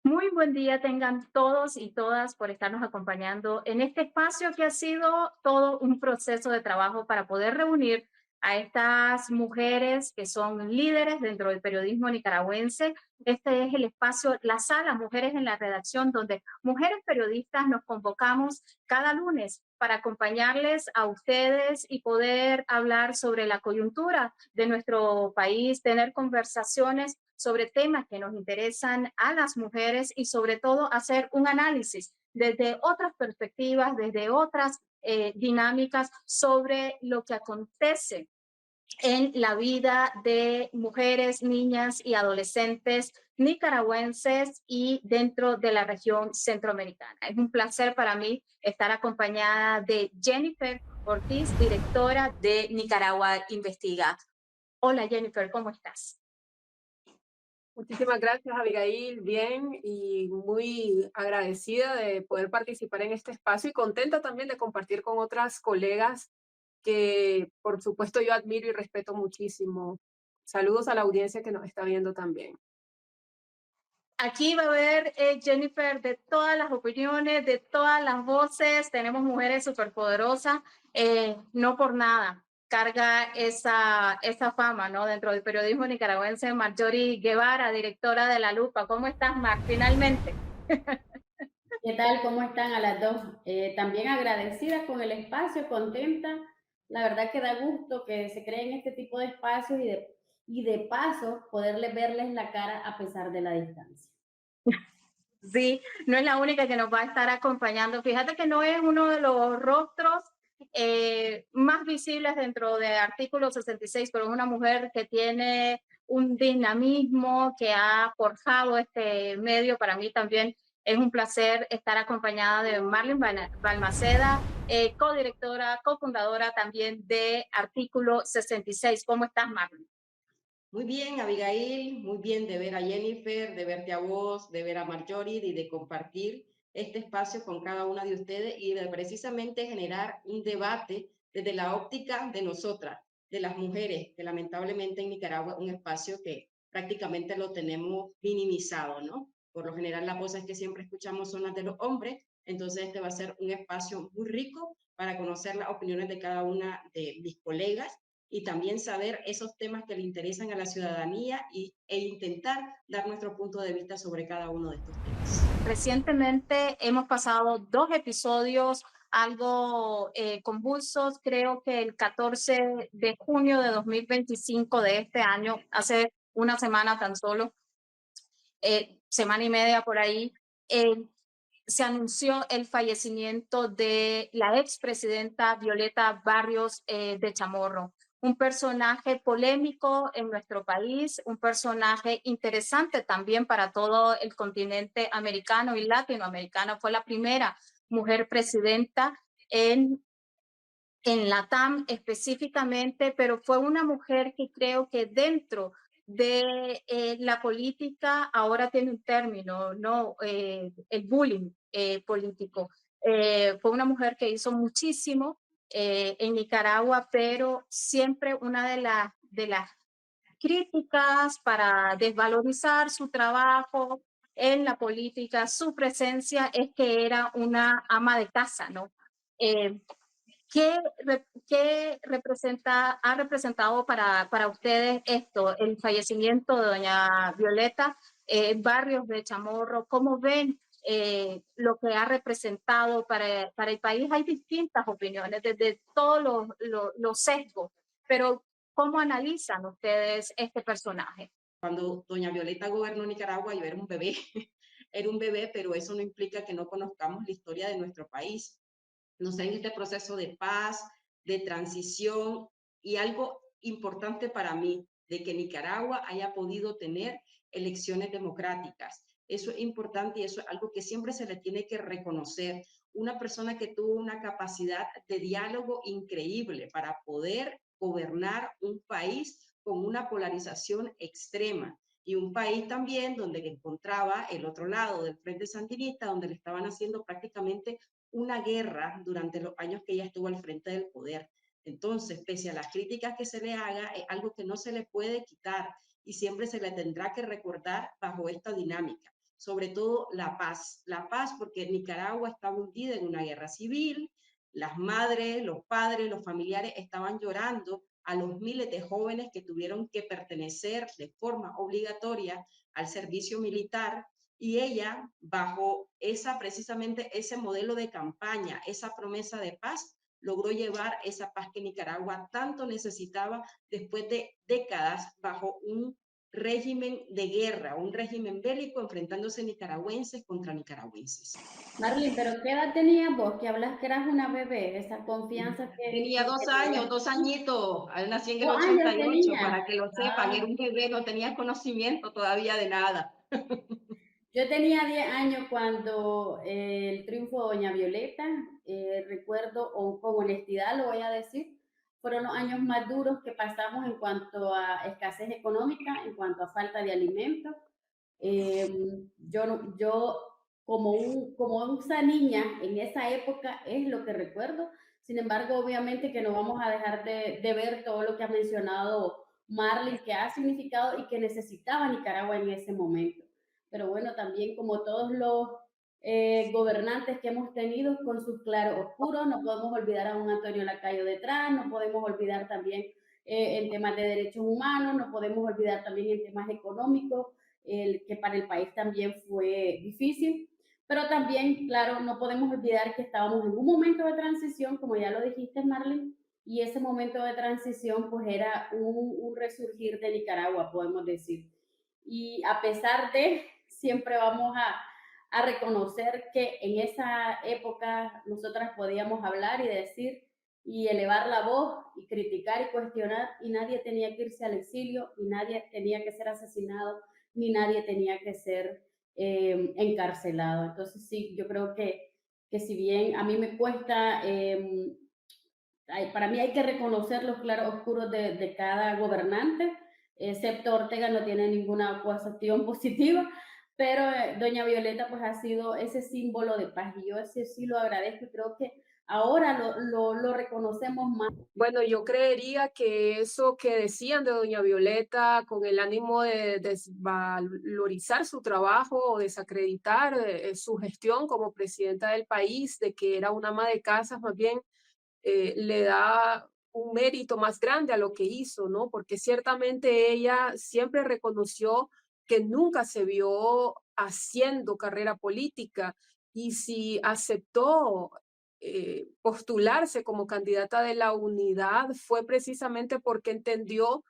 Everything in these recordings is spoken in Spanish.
Muy buen día tengan todos y todas por estarnos acompañando en este espacio que ha sido todo un proceso de trabajo para poder reunir a estas mujeres que son líderes dentro del periodismo nicaragüense. Este es el espacio, la sala Mujeres en la Redacción, donde mujeres periodistas nos convocamos cada lunes para acompañarles a ustedes y poder hablar sobre la coyuntura de nuestro país, tener conversaciones sobre temas que nos interesan a las mujeres y sobre todo hacer un análisis desde otras perspectivas, desde otras dinámicas sobre lo que acontece en la vida de mujeres, niñas y adolescentes nicaragüenses y dentro de la región centroamericana. Es un placer para mí estar acompañada de Jennifer Ortiz, directora de Nicaragua Investiga. Hola Jennifer, ¿cómo estás? Muchísimas gracias, Abigail. Bien y muy agradecida de poder participar en este espacio y contenta también de compartir con otras colegas que, por supuesto, yo admiro y respeto muchísimo. Saludos a la audiencia que nos está viendo también. Aquí va a haber, Jennifer, de todas las opiniones, de todas las voces. Tenemos mujeres superpoderosas, no por nada carga esa fama, ¿no? Dentro del periodismo nicaragüense, Marjorie Guevara, directora de La Lupa. ¿Cómo estás, Mar? Finalmente. ¿Qué tal? ¿Cómo están a las dos? También agradecida con el espacio, contenta. La verdad que da gusto que se creen este tipo de espacios y de paso poderles verles la cara a pesar de la distancia. Sí, no es la única que nos va a estar acompañando. Fíjate que no es uno de los rostros más visibles dentro de Artículo 66, pero es una mujer que tiene un dinamismo que ha forjado este medio. Para mí también es un placer estar acompañada de Marlene Balmaceda, codirectora, cofundadora también de Artículo 66. ¿Cómo estás, Marlene? Muy bien, Abigail, muy bien de ver a Jennifer, de verte a vos, de ver a Marjorie y de compartir este espacio con cada una de ustedes y de precisamente generar un debate desde la óptica de nosotras, de las mujeres, que lamentablemente en Nicaragua es un espacio que prácticamente lo tenemos minimizado, ¿no? Por lo general las voces que siempre escuchamos son las de los hombres, entonces este va a ser un espacio muy rico para conocer las opiniones de cada una de mis colegas y también saber esos temas que le interesan a la ciudadanía e intentar dar nuestro punto de vista sobre cada uno de estos temas. Recientemente hemos pasado 2 episodios algo convulsos, creo que el 14 de junio de 2025 de este año, hace una semana tan solo, semana y media por ahí, eh, se anunció el fallecimiento de la expresidenta Violeta Barrios de Chamorro, un personaje polémico en nuestro país, un personaje interesante también para todo el continente americano y latinoamericano. Fue la primera mujer presidenta en LATAM específicamente, pero fue una mujer que creo que dentro de la política ahora tiene un término, ¿no? El bullying político. Fue una mujer que hizo muchísimo en Nicaragua, pero siempre una de las críticas para desvalorizar su trabajo en la política, su presencia es que era una ama de casa, ¿no? Eh, ha representado para ustedes esto, el fallecimiento de doña Violeta Barrios de Chamorro? ¿Cómo ven lo que ha representado para el país? Hay distintas opiniones desde todos los sesgos, pero ¿cómo analizan ustedes este personaje? Cuando doña Violeta gobernó Nicaragua, yo era un bebé, era un bebé, pero eso no implica que no conozcamos la historia de nuestro país. No sé, en este proceso de paz, de transición y algo importante para mí, de que Nicaragua haya podido tener elecciones democráticas. Eso es importante y eso es algo que siempre se le tiene que reconocer. una persona que tuvo una capacidad de diálogo increíble para poder gobernar un país con una polarización extrema y un país también donde encontraba el otro lado del Frente Sandinista, donde le estaban haciendo prácticamente una guerra durante los años que ella estuvo al frente del poder. Entonces, pese a las críticas que se le haga, es algo que no se le puede quitar y siempre se le tendrá que recordar bajo esta dinámica. Sobre todo la paz porque Nicaragua estaba hundida en una guerra civil, las madres, los padres, los familiares estaban llorando a los miles de jóvenes que tuvieron que pertenecer de forma obligatoria al servicio militar y ella, bajo precisamente ese modelo de campaña, esa promesa de paz, logró llevar esa paz que Nicaragua tanto necesitaba después de décadas bajo un régimen de guerra, un régimen bélico enfrentándose nicaragüenses contra nicaragüenses. Marlene, pero ¿qué edad tenías vos? Que hablas que eras una bebé, esa confianza que... Tenía 2 años, 2 añitos, nací en el 2 años 88, tenía. para que lo sepan, era un bebé, no tenía conocimiento todavía de nada. Yo tenía 10 años cuando el triunfo de Doña Violeta, recuerdo, o con honestidad lo voy a decir, fueron los años más duros que pasamos en cuanto a escasez económica, en cuanto a falta de alimentos. Yo como esa niña en esa época es lo que recuerdo. Sin embargo, obviamente que no vamos a dejar de ver todo lo que ha mencionado Marlene, que ha significado y que necesitaba Nicaragua en ese momento. Pero bueno, también como todos los gobernantes que hemos tenido con sus claros oscuros, no podemos olvidar a un Antonio Lacayo detrás, no podemos olvidar también en temas de derechos humanos, no podemos olvidar también en temas económicos, que para el país también fue difícil, pero también, claro, no podemos olvidar que estábamos en un momento de transición, como ya lo dijiste, Marlene, y ese momento de transición pues era un resurgir de Nicaragua, podemos decir. Y a pesar de, siempre vamos a reconocer que en esa época nosotras podíamos hablar y decir y elevar la voz y criticar y cuestionar y nadie tenía que irse al exilio y nadie tenía que ser asesinado ni nadie tenía que ser encarcelado. Entonces sí, yo creo que si bien a mí me cuesta, para mí hay que reconocer los claros oscuros de cada gobernante, excepto Ortega no tiene ninguna cuestión positiva, pero doña Violeta pues ha sido ese símbolo de paz y yo ese sí lo agradezco y creo que ahora lo reconocemos más. Bueno, yo creería que eso que decían de doña Violeta con el ánimo de desvalorizar su trabajo o desacreditar su gestión como presidenta del país, de que era una ama de casa, más bien le da un mérito más grande a lo que hizo, ¿no? Porque ciertamente ella siempre reconoció que nunca se vio haciendo carrera política y si aceptó postularse como candidata de la unidad fue precisamente porque entendió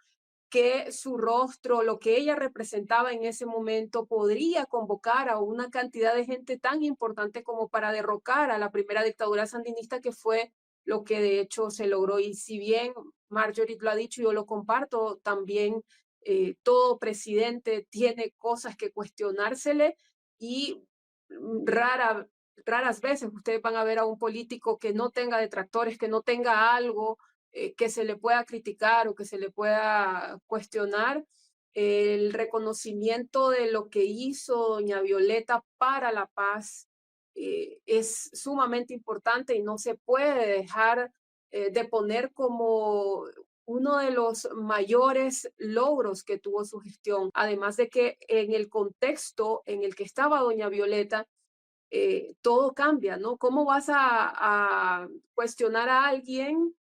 que su rostro, lo que ella representaba en ese momento, podría convocar a una cantidad de gente tan importante como para derrocar a la primera dictadura sandinista, que fue lo que de hecho se logró. Y si bien Marjorie lo ha dicho, yo lo comparto, también todo presidente tiene cosas que cuestionársele y raras veces ustedes van a ver a un político que no tenga detractores, que no tenga algo que se le pueda criticar o que se le pueda cuestionar. El reconocimiento de lo que hizo doña Violeta para la paz es sumamente importante y no se puede dejar de poner como uno de los mayores logros que tuvo su gestión. Además de que en el contexto en el que estaba doña Violeta, todo cambia, ¿no? ¿Cómo vas a cuestionar a alguien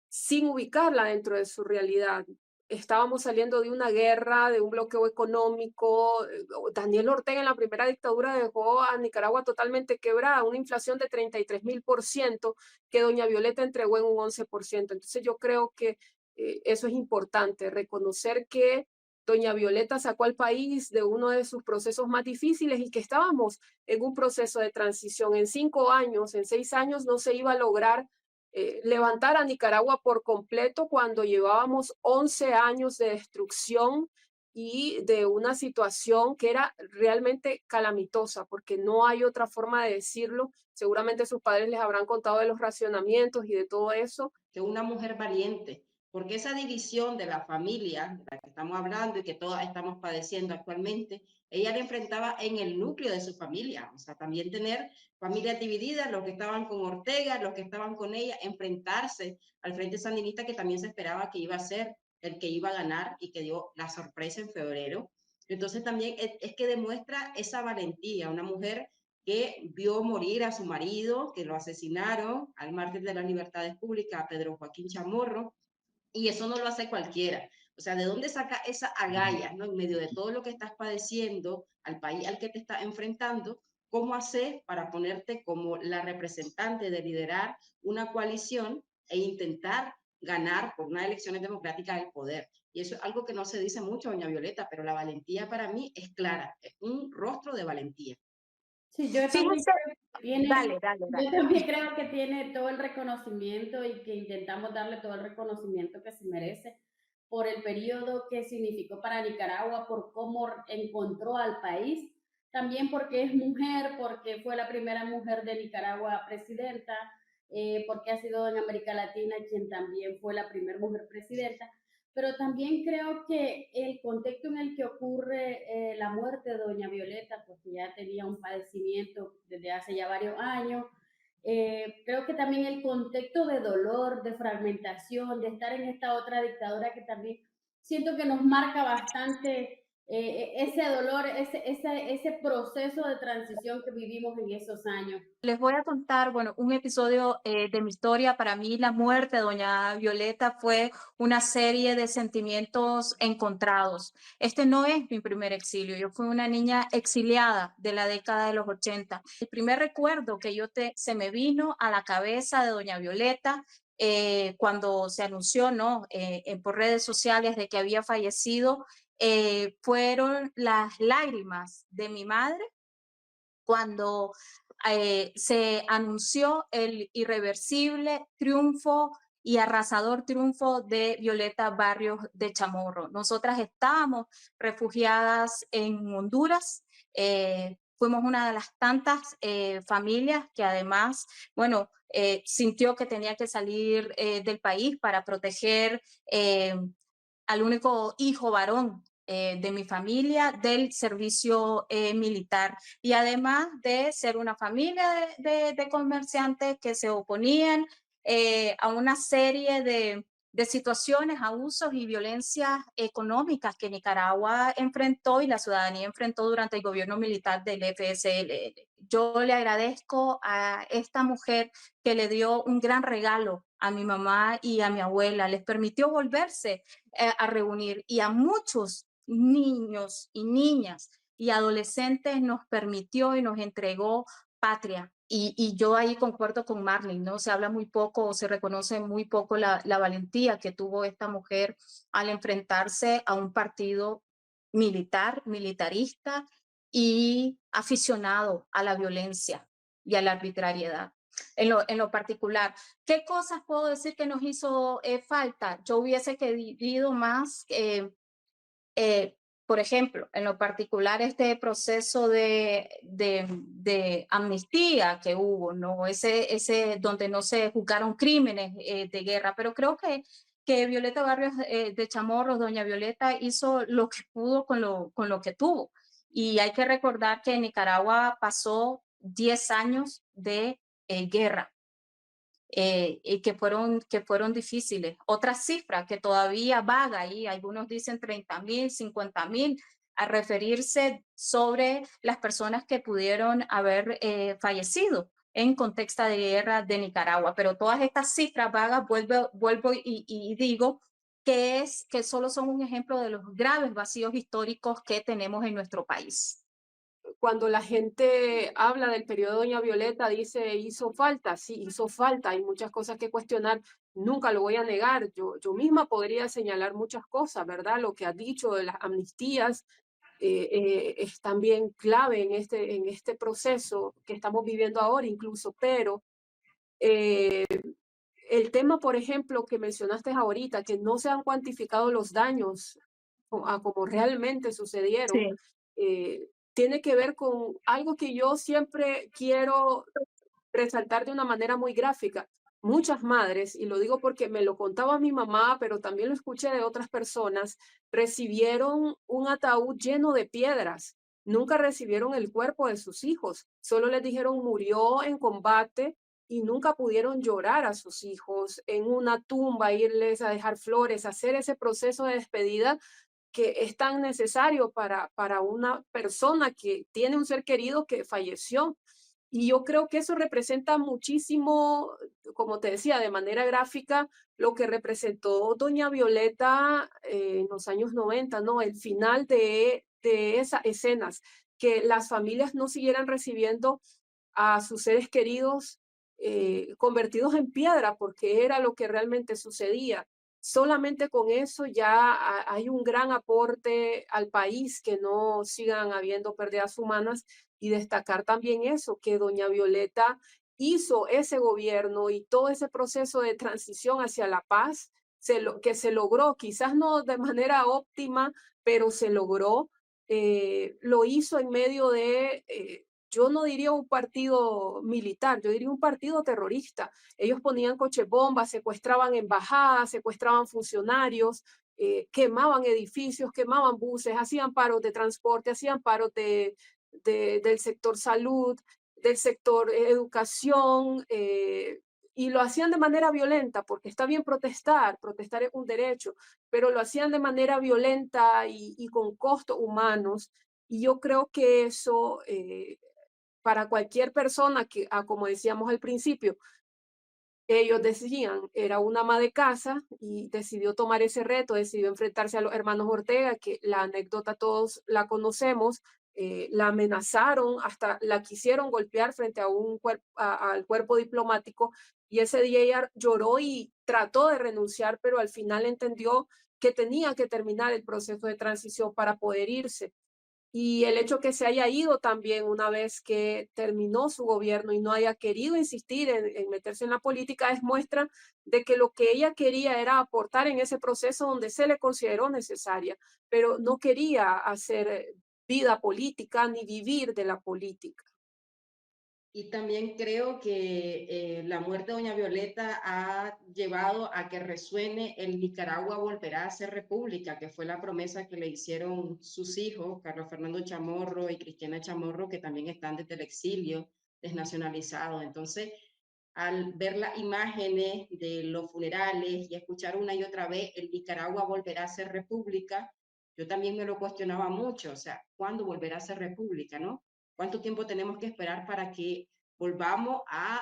sin ubicarla dentro de su realidad? Estábamos saliendo de una guerra, de un bloqueo económico. Daniel Ortega en la primera dictadura dejó a Nicaragua totalmente quebrada, una inflación de 33.000% que doña Violeta entregó en un 11%. Entonces yo creo que eso es importante, reconocer que doña Violeta sacó al país de uno de sus procesos más difíciles y que estábamos en un proceso de transición. En 5 años, en 6 años no se iba a lograr levantar a Nicaragua por completo cuando llevábamos 11 años de destrucción y de una situación que era realmente calamitosa, porque no hay otra forma de decirlo. Seguramente sus padres les habrán contado de los racionamientos y de todo eso. Que una mujer valiente, porque esa división de la familia, de la que estamos hablando y que todas estamos padeciendo actualmente, ella la enfrentaba en el núcleo de su familia, o sea, también tener familias divididas, los que estaban con Ortega, los que estaban con ella, enfrentarse al Frente Sandinista, que también se esperaba que iba a ser el que iba a ganar y que dio la sorpresa en febrero. Entonces también es que demuestra esa valentía, una mujer que vio morir a su marido, que lo asesinaron, al mártir de las libertades públicas, a Pedro Joaquín Chamorro, y eso no lo hace cualquiera. O sea, ¿de dónde saca esa agallas, ¿no? En medio de todo lo que estás padeciendo, al país al que te estás enfrentando, ¿cómo haces para ponerte como la representante de liderar una coalición e intentar ganar por unas elecciones democráticas el poder? Y eso es algo que no se dice mucho, doña Violeta, pero la valentía para mí es clara, es un rostro de valentía. Sí, yo también Fíjense, creo que tiene, dale. yo también creo que tiene todo el reconocimiento y que intentamos darle todo el reconocimiento que se merece por el periodo que significó para Nicaragua, por cómo encontró al país, también porque es mujer, porque fue la primera mujer de Nicaragua presidenta, porque ha sido en América Latina quien también fue la primera mujer presidenta, pero también creo que el contexto en el que ocurre la muerte de doña Violeta, porque ya tenía un padecimiento desde hace ya varios años, creo que también el contexto de dolor, de fragmentación, de estar en esta otra dictadura que también siento que nos marca bastante ese dolor, ese proceso de transición que vivimos en esos años. Les voy a contar, bueno, un episodio de mi historia. Para mí, la muerte de doña Violeta fue una serie de sentimientos encontrados. Este no es mi primer exilio. Yo fui una niña exiliada de la década de los 80. El primer recuerdo que se me vino a la cabeza de doña Violeta cuando se anunció, ¿no? Por redes sociales de que había fallecido, fueron las lágrimas de mi madre cuando se anunció el irreversible triunfo y arrasador triunfo de Violeta Barrios de Chamorro. Nosotras estábamos refugiadas en Honduras, fuimos una de las tantas familias que además, bueno, sintió que tenía que salir del país para proteger al único hijo varón de mi familia del servicio militar, y además de ser una familia de comerciantes que se oponían a una serie de situaciones, abusos y violencias económicas que Nicaragua enfrentó y la ciudadanía enfrentó durante el gobierno militar del FSLN. Yo le agradezco a esta mujer que le dio un gran regalo a mi mamá y a mi abuela, les permitió volverse a reunir, y a muchos niños y niñas y adolescentes nos permitió y nos entregó patria. Y yo ahí concuerdo con Marlene, ¿no? Se habla muy poco o se reconoce muy poco la valentía que tuvo esta mujer al enfrentarse a un partido militarista y aficionado a la violencia y a la arbitrariedad. En lo particular, ¿qué cosas puedo decir que nos hizo falta? Yo hubiese querido más, por ejemplo, en lo particular, este proceso de amnistía que hubo, ¿no? Ese donde no se juzgaron crímenes de guerra, pero creo que Violeta Barrios de Chamorro, doña Violeta, hizo lo que pudo con lo que tuvo. Y hay que recordar que Nicaragua pasó 10 años de guerra y que fueron difíciles. Otra cifra que todavía vaga y algunos dicen 30,000, 50,000, a referirse sobre las personas que pudieron haber fallecido en contexto de guerra de Nicaragua. Pero todas estas cifras vagas, vuelvo y digo que solo son un ejemplo de los graves vacíos históricos que tenemos en nuestro país. Cuando la gente habla del periodo de doña Violeta, dice, hizo falta, sí, hizo falta, hay muchas cosas que cuestionar, nunca lo voy a negar, yo misma podría señalar muchas cosas, ¿verdad? Lo que ha dicho de las amnistías es también clave en este proceso que estamos viviendo ahora incluso, pero el tema, por ejemplo, que mencionaste ahorita, que no se han cuantificado los daños a como realmente sucedieron, Sí, tiene que ver con algo que yo siempre quiero resaltar de una manera muy gráfica. Muchas madres, y lo digo porque me lo contaba mi mamá, pero también lo escuché de otras personas, recibieron un ataúd lleno de piedras. Nunca recibieron el cuerpo de sus hijos. Solo les dijeron murió en combate y nunca pudieron llorar a sus hijos en una tumba, irles a dejar flores, hacer ese proceso de despedida que es tan necesario para una persona que tiene un ser querido que falleció. Y yo creo que eso representa muchísimo, como te decía, de manera gráfica, lo que representó Doña Violeta en los años 90, ¿no? El final de esas escenas, que las familias no siguieran recibiendo a sus seres queridos convertidos en piedra, porque era lo que realmente sucedía. Solamente con eso ya hay un gran aporte al país, que no sigan habiendo pérdidas humanas, y destacar también eso, que doña Violeta hizo ese gobierno y todo ese proceso de transición hacia la paz, que se logró, quizás no de manera óptima, pero se logró, lo hizo en medio de yo no diría un partido militar, yo diría un partido terrorista. Ellos ponían coche bombas, secuestraban embajadas, secuestraban funcionarios, quemaban edificios, quemaban buses, hacían paros de transporte, hacían paros del sector salud, del sector educación, y lo hacían de manera violenta, porque está bien protestar, protestar es un derecho, pero lo hacían de manera violenta y con costos humanos. Y yo creo que eso para cualquier persona que, como decíamos al principio, ellos decían, era una ama de casa y decidió tomar ese reto, decidió enfrentarse a los hermanos Ortega, que la anécdota todos la conocemos, la amenazaron, hasta la quisieron golpear frente a al cuerpo diplomático, y ese día ella lloró y trató de renunciar, pero al final entendió que tenía que terminar el proceso de transición para poder irse. Y el hecho que se haya ido también una vez que terminó su gobierno y no haya querido insistir en meterse en la política es muestra de que lo que ella quería era aportar en ese proceso donde se le consideró necesaria, pero no quería hacer vida política ni vivir de la política. Y también creo que la muerte de doña Violeta ha llevado a que resuene el Nicaragua volverá a ser república, que fue la promesa que le hicieron sus hijos, Carlos Fernando Chamorro y Cristiana Chamorro, que también están desde el exilio, desnacionalizados. Entonces, al ver las imágenes de los funerales y escuchar una y otra vez el Nicaragua volverá a ser república, yo también me lo cuestionaba mucho, o sea, ¿cuándo volverá a ser república, no? ¿Cuánto tiempo tenemos que esperar para que volvamos a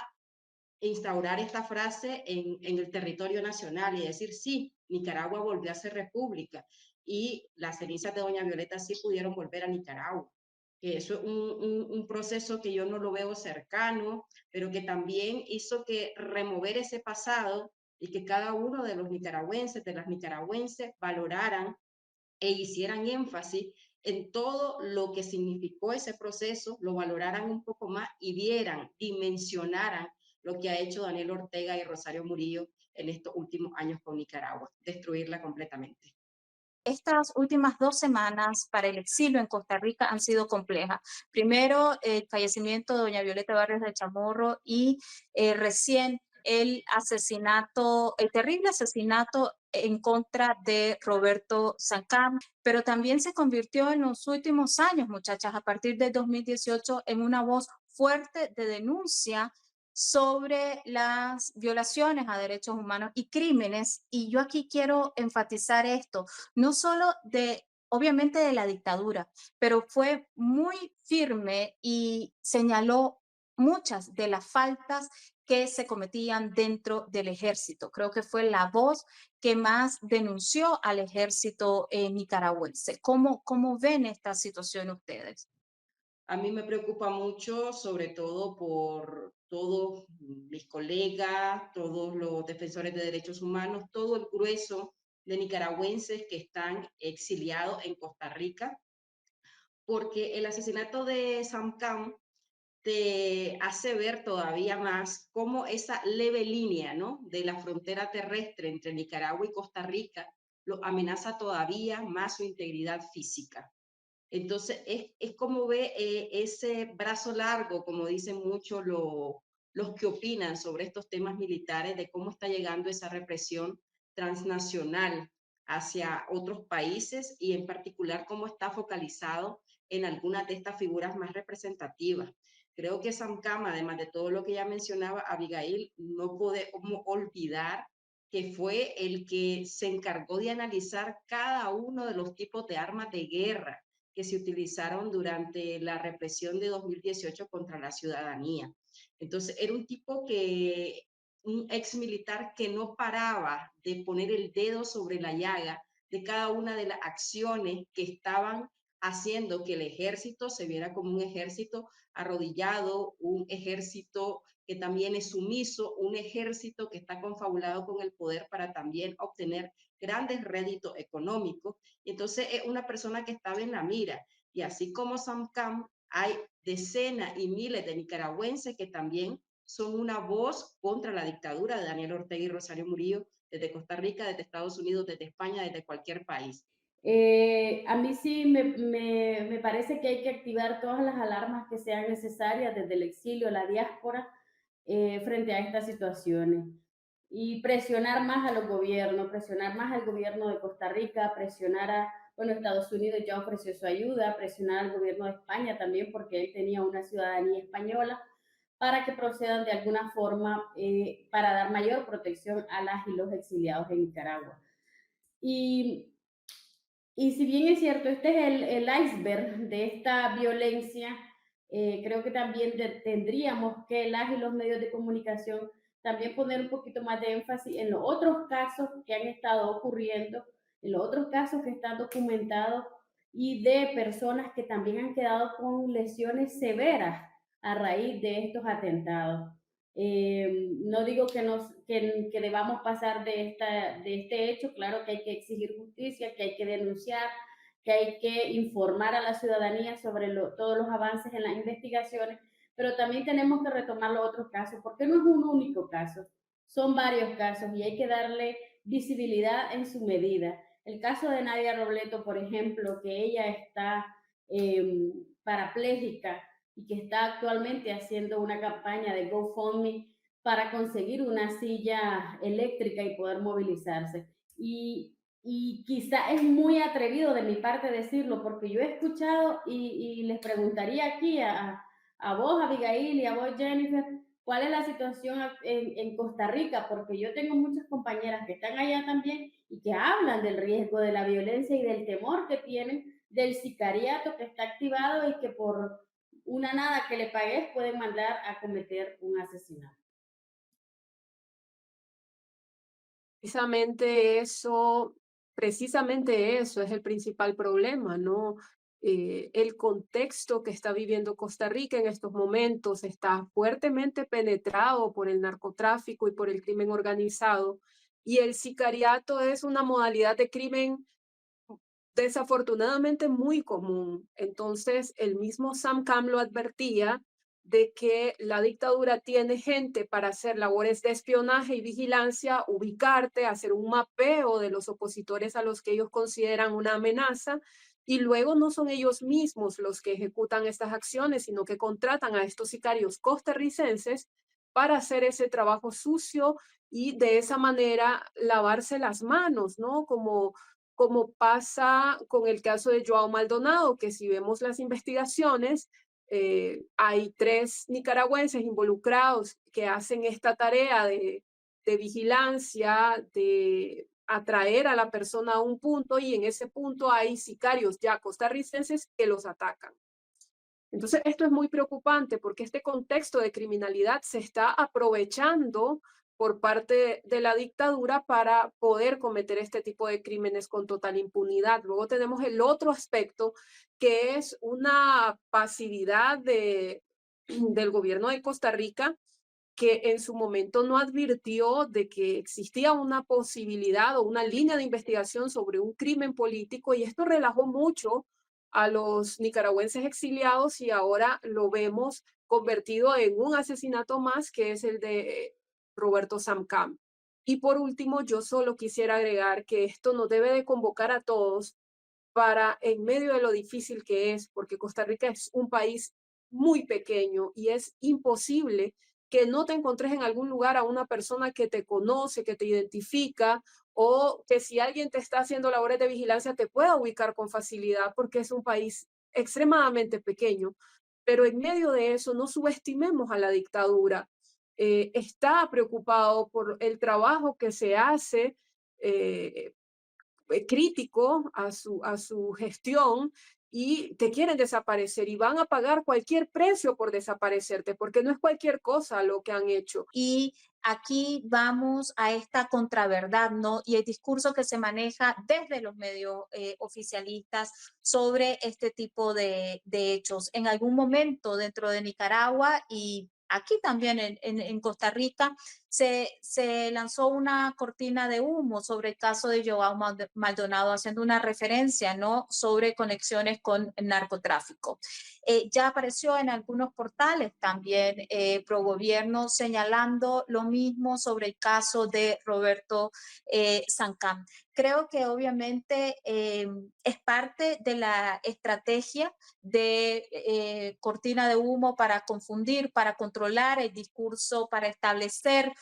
instaurar esta frase en el territorio nacional y decir, sí, Nicaragua volvió a ser república y las cenizas de doña Violeta sí pudieron volver a Nicaragua? Que eso es un proceso que yo no lo veo cercano, pero que también hizo que remover ese pasado y que cada uno de los nicaragüenses, de las nicaragüenses, valoraran e hicieran énfasis en todo lo que significó ese proceso, lo valoraran un poco más y vieran, dimensionaran lo que ha hecho Daniel Ortega y Rosario Murillo en estos últimos años con Nicaragua, destruirla completamente. Estas últimas 2 semanas para el exilio en Costa Rica han sido complejas. Primero, el fallecimiento de doña Violeta Barrios de Chamorro y recién el asesinato, el terrible asesinato en contra de Roberto Sancam, pero también se convirtió en los últimos años, muchachas, a partir del 2018, en una voz fuerte de denuncia sobre las violaciones a derechos humanos y crímenes. Y yo aquí quiero enfatizar esto, no solo de, obviamente, de la dictadura, pero fue muy firme y señaló muchas de las faltas que se cometían dentro del ejército. Creo que fue la voz que más denunció al ejército nicaragüense. ¿Cómo ven esta situación ustedes? A mí me preocupa mucho, sobre todo por todos mis colegas, todos los defensores de derechos humanos, todo el grueso de nicaragüenses que están exiliados en Costa Rica, porque el asesinato de Sam Cam te hace ver todavía más cómo esa leve línea, ¿no?, de la frontera terrestre entre Nicaragua y Costa Rica, lo amenaza todavía más su integridad física. Entonces, es como ve ese brazo largo, como dicen muchos los que opinan sobre estos temas militares, de cómo está llegando esa represión transnacional hacia otros países y en particular cómo está focalizado en algunas de estas figuras más representativas. Creo que Sam Kam, además de todo lo que ya mencionaba Abigail, no podemos olvidar que fue el que se encargó de analizar cada uno de los tipos de armas de guerra que se utilizaron durante la represión de 2018 contra la ciudadanía. Entonces, era un tipo que, un ex militar que no paraba de poner el dedo sobre la llaga de cada una de las acciones que estaban haciendo que el ejército se viera como un ejército arrodillado, un ejército que también es sumiso, un ejército que está confabulado con el poder para también obtener grandes réditos económicos. Y entonces es una persona que estaba en la mira. Y así como Sam Kam, hay decenas y miles de nicaragüenses que también son una voz contra la dictadura de Daniel Ortega y Rosario Murillo, desde Costa Rica, desde Estados Unidos, desde España, desde cualquier país. A mí sí me parece que hay que activar todas las alarmas que sean necesarias desde el exilio, la diáspora, frente a estas situaciones. Y presionar más a los gobiernos, presionar más al gobierno de Costa Rica, presionar a, bueno, Estados Unidos ya ofreció su ayuda, presionar al gobierno de España también porque él tenía una ciudadanía española, para que procedan de alguna forma para dar mayor protección a las y los exiliados en Nicaragua. Y y si bien es cierto, este es el iceberg de esta violencia, creo que también tendríamos que las y los medios de comunicación también poner un poquito más de énfasis en los otros casos que han estado ocurriendo, en los otros casos que están documentados y de personas que también han quedado con lesiones severas a raíz de estos atentados. No digo que debamos pasar de este hecho, claro que hay que exigir justicia, que hay que denunciar, que hay que informar a la ciudadanía sobre todos los avances en las investigaciones, pero también tenemos que retomar los otros casos, porque no es un único caso, son varios casos y hay que darle visibilidad en su medida. El caso de Nadia Robleto, por ejemplo, que ella está parapléjica y que está actualmente haciendo una campaña de GoFundMe para conseguir una silla eléctrica y poder movilizarse. Y quizá es muy atrevido de mi parte decirlo, porque yo he escuchado y les preguntaría aquí a vos, Abigail, y a vos, Jennifer, cuál es la situación en Costa Rica, porque yo tengo muchas compañeras que están allá también y que hablan del riesgo de la violencia y del temor que tienen del sicariato que está activado y que por una nada que le pagues pueden mandar a cometer un asesinato. Precisamente eso es el principal problema, ¿no? El contexto que está viviendo Costa Rica en estos momentos está fuertemente penetrado por el narcotráfico y por el crimen organizado, y el sicariato es una modalidad de crimen desafortunadamente muy común. Entonces, el mismo Sam Kam lo advertía de que la dictadura tiene gente para hacer labores de espionaje y vigilancia, ubicarte, hacer un mapeo de los opositores a los que ellos consideran una amenaza, y luego no son ellos mismos los que ejecutan estas acciones, sino que contratan a estos sicarios costarricenses para hacer ese trabajo sucio y de esa manera lavarse las manos, ¿no? Como pasa con el caso de Joao Maldonado, que si vemos las investigaciones, hay 3 nicaragüenses involucrados que hacen esta tarea de vigilancia, de atraer a la persona a un punto, y en ese punto hay sicarios ya costarricenses que los atacan. Entonces, esto es muy preocupante porque este contexto de criminalidad se está aprovechando por parte de la dictadura para poder cometer este tipo de crímenes con total impunidad. Luego tenemos el otro aspecto, que es una pasividad del gobierno de Costa Rica, que en su momento no advirtió de que existía una posibilidad o una línea de investigación sobre un crimen político, y esto relajó mucho a los nicaragüenses exiliados, y ahora lo vemos convertido en un asesinato más, que es el de Roberto Sam Kam. Y por último, yo solo quisiera agregar que esto nos debe de convocar a todos para, en medio de lo difícil que es, porque Costa Rica es un país muy pequeño y es imposible que no te encontres en algún lugar a una persona que te conoce, que te identifica, o que si alguien te está haciendo labores de vigilancia te pueda ubicar con facilidad, porque es un país extremadamente pequeño. Pero en medio de eso, no subestimemos a la dictadura. Está preocupado por el trabajo que se hace, eh, crítico a su gestión, y te quieren desaparecer y van a pagar cualquier precio por desaparecerte, porque no es cualquier cosa lo que han hecho. Y aquí vamos a esta contraverdad, ¿no? Y el discurso que se maneja desde los medios oficialistas sobre este tipo de hechos. En algún momento dentro de Nicaragua y aquí también en Costa Rica se lanzó una cortina de humo sobre el caso de Joao Maldonado, haciendo una referencia, ¿no?, sobre conexiones con el narcotráfico. Ya apareció en algunos portales también pro gobierno señalando lo mismo sobre el caso de Roberto Sancam. Creo que obviamente es parte de la estrategia de cortina de humo para confundir, para controlar el discurso, para establecer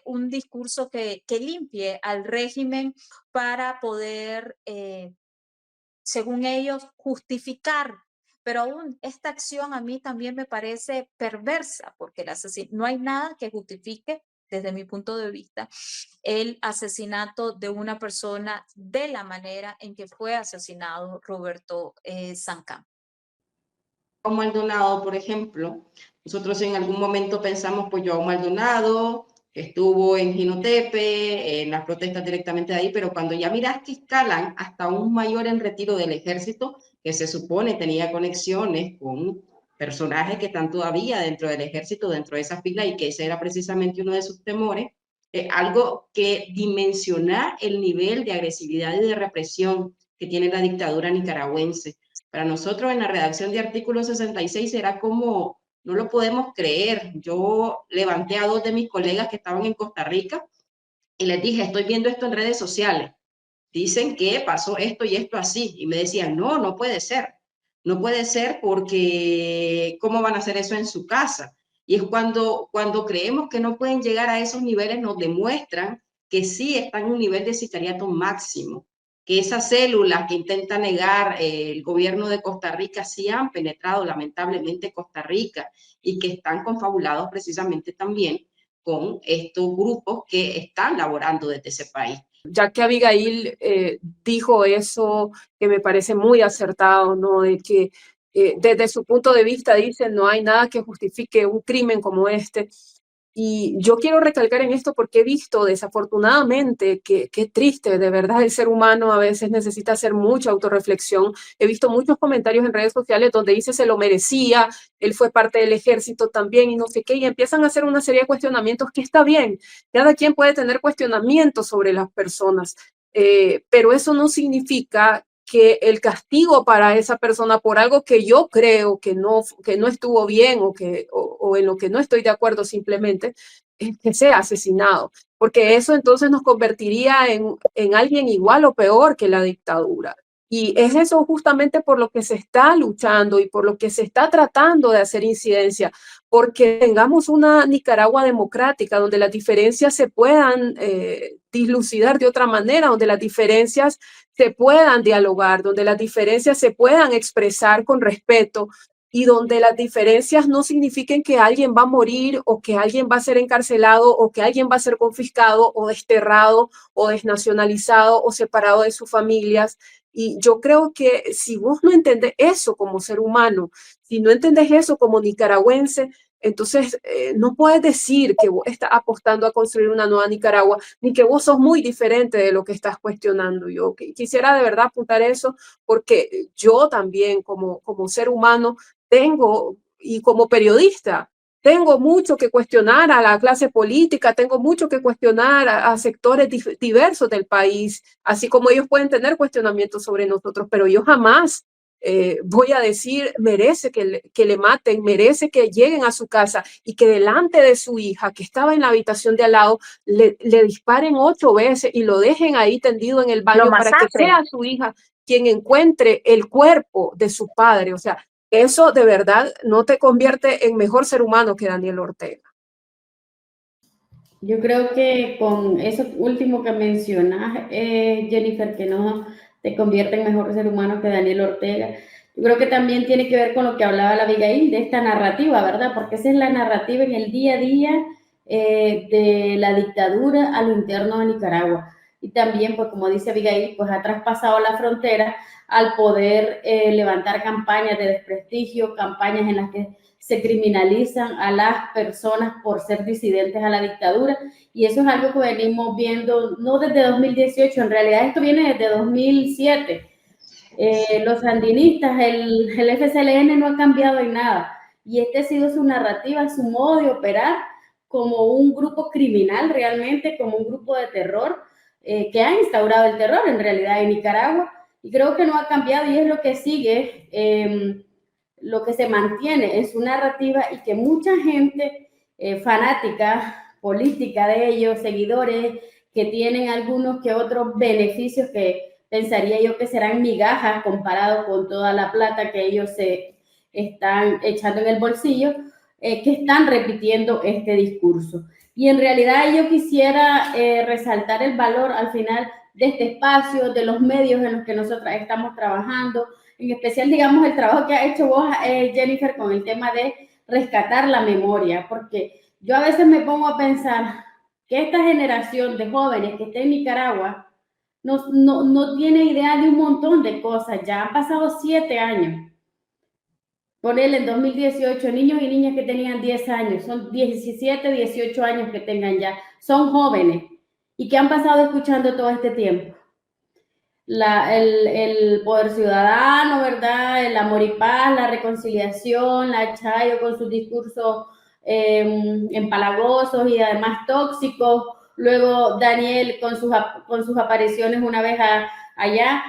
un discurso que limpie al régimen para poder, según ellos, justificar. Pero aún esta acción a mí también me parece perversa, porque no hay nada que justifique, desde mi punto de vista, el asesinato de una persona de la manera en que fue asesinado Roberto Sancam. Joao Maldonado, por ejemplo, nosotros en algún momento pensamos, pues Joao Maldonado estuvo en Jinotepe, en las protestas directamente de ahí, pero cuando ya miras que escalan hasta un mayor en retiro del ejército, que se supone tenía conexiones con personajes que están todavía dentro del ejército, dentro de esa fila, y que ese era precisamente uno de sus temores, algo que dimensiona el nivel de agresividad y de represión que tiene la dictadura nicaragüense. Para nosotros en la redacción de artículo 66 era como, no lo podemos creer. Yo levanté a 2 de mis colegas que estaban en Costa Rica y les dije, estoy viendo esto en redes sociales. Dicen que pasó esto y esto así. Y me decían, no, no puede ser. No puede ser porque ¿cómo van a hacer eso en su casa? Y es cuando creemos que no pueden llegar a esos niveles, nos demuestran que sí están en un nivel de sicariato máximo, que esas células que intenta negar el gobierno de Costa Rica sí han penetrado lamentablemente Costa Rica y que están confabulados precisamente también con estos grupos que están laborando desde ese país. Ya que Abigail dijo eso, que me parece muy acertado, ¿no? De que desde su punto de vista dice no hay nada que justifique un crimen como este. Y yo quiero recalcar en esto porque he visto desafortunadamente que qué triste, de verdad el ser humano a veces necesita hacer mucha autorreflexión. He visto muchos comentarios en redes sociales donde dice se lo merecía, él fue parte del ejército también y no sé qué, y empiezan a hacer una serie de cuestionamientos que está bien. Cada quien puede tener cuestionamientos sobre las personas, pero eso no significa que el castigo para esa persona por algo que yo creo que no estuvo bien o en lo que no estoy de acuerdo simplemente, es que sea asesinado, porque eso entonces nos convertiría en alguien igual o peor que la dictadura. Y es eso justamente por lo que se está luchando y por lo que se está tratando de hacer incidencia, porque tengamos una Nicaragua democrática donde las diferencias se puedan dilucidar de otra manera, donde las diferencias se puedan dialogar, donde las diferencias se puedan expresar con respeto y donde las diferencias no signifiquen que alguien va a morir o que alguien va a ser encarcelado o que alguien va a ser confiscado o desterrado o desnacionalizado o separado de sus familias. Y yo creo que si vos no entendés eso como ser humano, si no entendés eso como nicaragüense, entonces no puedes decir que vos estás apostando a construir una nueva Nicaragua, ni que vos sos muy diferente de lo que estás cuestionando. Yo quisiera de verdad apuntar eso, porque yo también como ser humano tengo, y como periodista, tengo mucho que cuestionar a la clase política, tengo mucho que cuestionar a sectores diversos del país, así como ellos pueden tener cuestionamientos sobre nosotros, pero yo jamás voy a decir, merece que le maten, merece que lleguen a su casa y que delante de su hija, que estaba en la habitación de al lado, le disparen 8 veces y lo dejen ahí tendido en el baño para que sea su hija quien encuentre el cuerpo de su padre. O sea, eso de verdad no te convierte en mejor ser humano que Daniel Ortega. Yo creo que con eso último que mencionas, Jennifer, que no te convierte en mejor ser humano que Daniel Ortega, yo creo que también tiene que ver con lo que hablaba la Abigail, de esta narrativa, ¿verdad? Porque esa es la narrativa en el día a día de la dictadura a lo interno de Nicaragua. Y también, pues como dice Abigail, pues ha traspasado la frontera al poder levantar campañas de desprestigio, campañas en las que se criminalizan a las personas por ser disidentes a la dictadura, y eso es algo que venimos viendo no desde 2018, en realidad esto viene desde 2007. Los sandinistas, el FCLN no ha cambiado en nada, y este ha sido su narrativa, su modo de operar como un grupo criminal realmente, como un grupo de terror, que ha instaurado el terror en realidad en Nicaragua, y creo que no ha cambiado y es lo que sigue, lo que se mantiene en su narrativa, y que mucha gente fanática, política de ellos, seguidores, que tienen algunos que otros beneficios que pensaría yo que serán migajas comparado con toda la plata que ellos se están echando en el bolsillo, que están repitiendo este discurso. Y en realidad yo quisiera resaltar el valor al final de este espacio, de los medios en los que nosotras estamos trabajando, en especial, digamos, el trabajo que ha hecho vos, Jennifer, con el tema de rescatar la memoria, porque yo a veces me pongo a pensar que esta generación de jóvenes que está en Nicaragua no tiene idea de un montón de cosas. Ya han pasado 7 años. Ponele en 2018, niños y niñas que tenían 10 años, son 17, 18 años que tengan ya, son jóvenes y que han pasado escuchando todo este tiempo. El poder ciudadano, ¿verdad? El amor y paz, la reconciliación, la Chayo con sus discursos empalagosos y además tóxicos. Luego Daniel con sus apariciones una vez allá,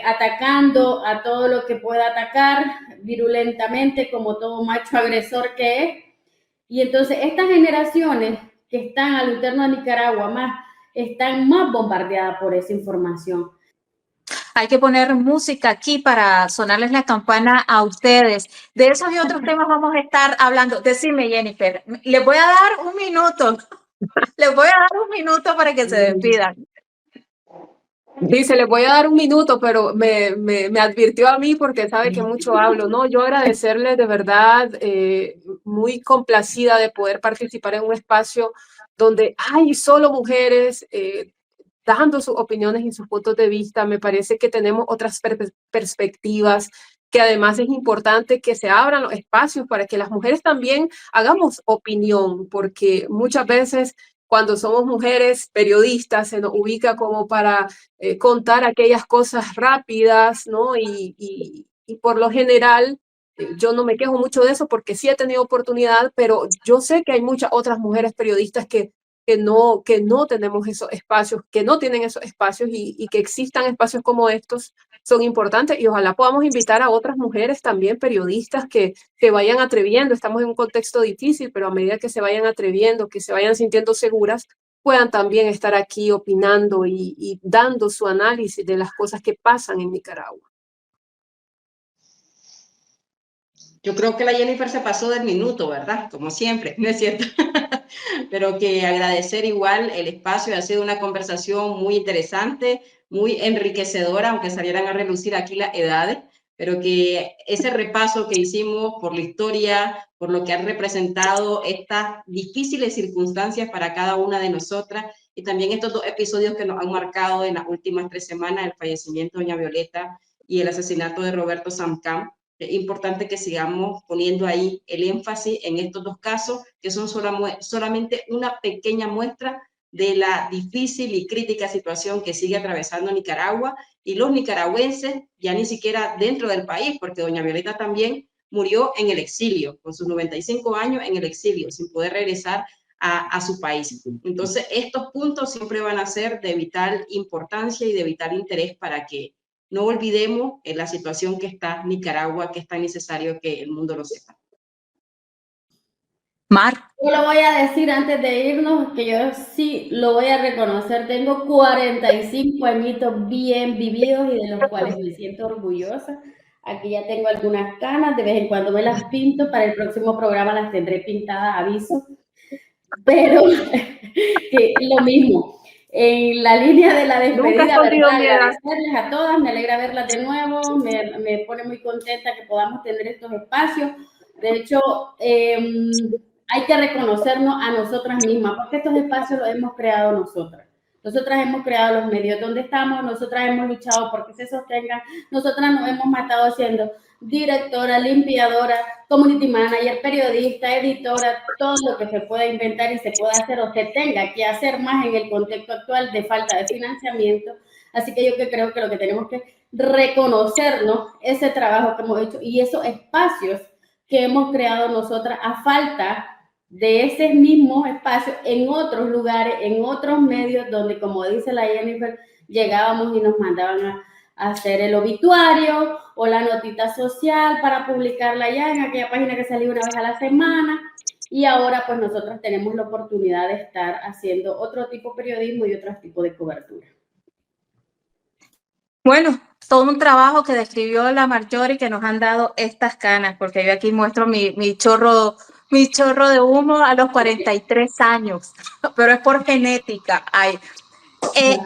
atacando a todo lo que pueda atacar virulentamente, como todo macho agresor que es. Y entonces estas generaciones que están al interno de Nicaragua están más bombardeadas por esa información. Hay que poner música aquí para sonarles la campana a ustedes. De esos y otros temas vamos a estar hablando. Decime, Jennifer, les voy a dar un minuto. Les voy a dar un minuto para que se despidan. Dice, les voy a dar un minuto, pero me advirtió a mí porque sabe que mucho hablo, ¿no? Yo agradecerles de verdad, muy complacida de poder participar en un espacio donde hay solo mujeres, dando sus opiniones y sus puntos de vista. Me parece que tenemos otras perspectivas, que además es importante que se abran los espacios para que las mujeres también hagamos opinión, porque muchas veces cuando somos mujeres periodistas se nos ubica como para contar aquellas cosas rápidas, ¿no? Y por lo general, yo no me quejo mucho de eso porque sí he tenido oportunidad, pero yo sé que hay muchas otras mujeres periodistas que no tenemos esos espacios, que no tienen esos espacios, y que existan espacios como estos son importantes, y ojalá podamos invitar a otras mujeres también periodistas que se vayan atreviendo. Estamos en un contexto difícil, pero a medida que se vayan atreviendo, que se vayan sintiendo seguras, puedan también estar aquí opinando y dando su análisis de las cosas que pasan en Nicaragua. Yo creo que la Jennifer se pasó del minuto, ¿verdad? Como siempre, ¿no es cierto? Pero que agradecer igual el espacio, ha sido una conversación muy interesante, muy enriquecedora, aunque salieran a relucir aquí las edades, pero que ese repaso que hicimos por la historia, por lo que han representado estas difíciles circunstancias para cada una de nosotras, y también estos 2 episodios que nos han marcado en las últimas 3 semanas, el fallecimiento de doña Violeta y el asesinato de Roberto Samcam. Es importante que sigamos poniendo ahí el énfasis en estos 2 casos, que son solamente una pequeña muestra de la difícil y crítica situación que sigue atravesando Nicaragua y los nicaragüenses, ya ni siquiera dentro del país, porque doña Violeta también murió en el exilio, con sus 95 años en el exilio, sin poder regresar a su país. Entonces, estos puntos siempre van a ser de vital importancia y de vital interés para que no olvidemos la situación que está Nicaragua, que es tan necesario que el mundo lo sepa. Mar. Yo lo voy a decir antes de irnos, que yo sí lo voy a reconocer. Tengo 45 añitos bien vividos y de los cuales me siento orgullosa. Aquí ya tengo algunas canas, de vez en cuando me las pinto. Para el próximo programa las tendré pintadas, aviso. Pero que lo mismo. En la línea de la despedida, ¿verdad? Agradecerles a todas, me alegra verlas de nuevo, me pone muy contenta que podamos tener estos espacios. De hecho, hay que reconocernos a nosotras mismas, porque estos espacios los hemos creado nosotras. Nosotras hemos creado los medios donde estamos, nosotras hemos luchado porque se sostengan, nosotras nos hemos matado siendo directora, limpiadora, community manager, periodista, editora, todo lo que se pueda inventar y se pueda hacer o se tenga que hacer más en el contexto actual de falta de financiamiento. Así que yo creo que lo que tenemos que reconocernos, ese trabajo que hemos hecho y esos espacios que hemos creado nosotras a falta de ese mismo espacio en otros lugares, en otros medios donde, como dice la Jennifer, llegábamos y nos mandaban a hacer el obituario o la notita social para publicarla ya en aquella página que salía una vez a la semana. Y ahora pues nosotros tenemos la oportunidad de estar haciendo otro tipo de periodismo y otro tipo de cobertura. Bueno, todo un trabajo que describió la Marjorie, que nos han dado estas canas, porque yo aquí muestro mi chorro de humo a los 43 años, pero es por genética.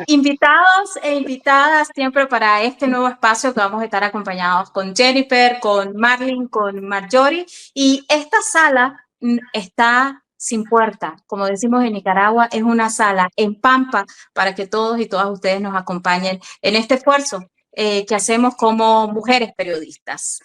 Invitados e invitadas siempre para este nuevo espacio que vamos a estar acompañados con Jennifer, con Marlene, con Marjorie, y esta sala está sin puerta, como decimos en Nicaragua, es una sala en Pampa para que todos y todas ustedes nos acompañen en este esfuerzo que hacemos como mujeres periodistas.